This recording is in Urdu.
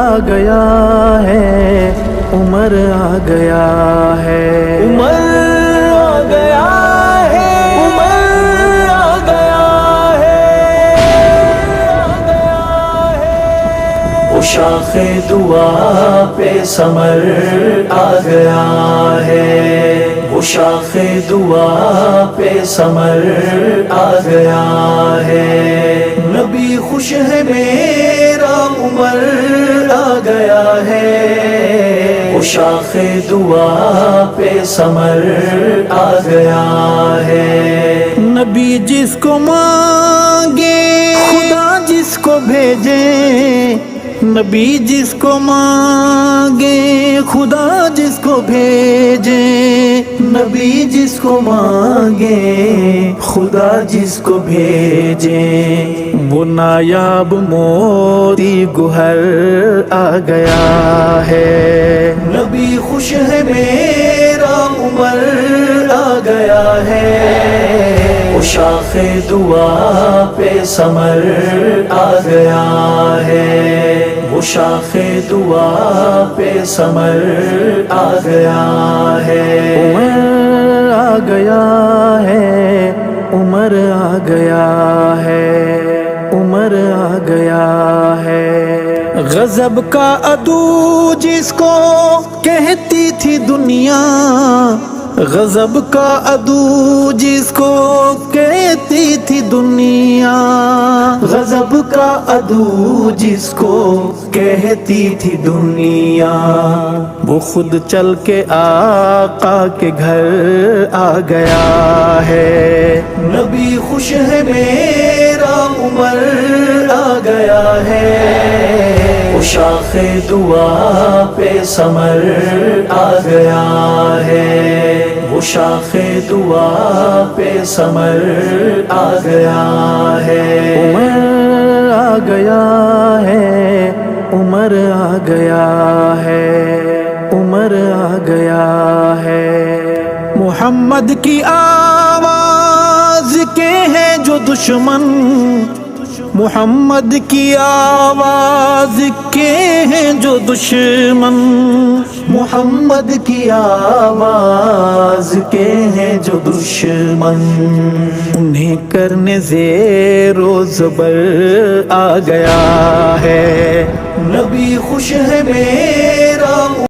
آ گیا ہے، عمر آ گیا ہے، عمر آ گیا ہے، عمر آ گیا ہے۔ وہ شاخ دعا پہ ثمر آ گیا ہے، وہ شاخ دعا پہ ثمر آ گیا ہے۔ نبی خوش ہے میرا عمر آ گیا ہے، وہ شاخ دعا پہ ثمر آ گیا ہے۔ نبی جس کو مانگے خدا جس کو بھیجے، نبی جس کو مانگے خدا جس کو بھیجے، نبی جس کو مانگے خدا جس کو بھیجے، وہ نایاب موتی گوہر آ گیا ہے۔ نبی خوش ہے میرا عمر آ گیا ہے، وہ شاخ دعا پہ ثمر آ گیا ہے، وہ شاخ دعا پہ ثمر آ گیا ہے۔ عمر آ گیا ہے، عمر آ گیا ہے، عمر آ گیا ہے۔ غضب کا عدو جس کو کہتی تھی دنیا، غضب کا عدو جس کو کہتی تھی دنیا، غضب کا عدو جس کو کہتی تھی دنیا، وہ خود چل کے آقا کے گھر آ گیا ہے۔ نبی خوش ہے میرا عمر آ گیا ہے، وہ شاخ دعا پہ ثمر آ گیا ہے، وہ شاخ دعا پہ ثمر آ گیا ہے۔ عمر آ گیا ہے، عمر آ گیا ہے، عمر آ گیا ہے۔ محمد کی آواز کے ہیں جو دشمن، محمد کی آواز کے ہیں جو دشمن، محمد کی آواز کے ہیں جو دشمن، انہیں کرنے زیر و زبر آ گیا ہے۔ نبی خوش ہے میرے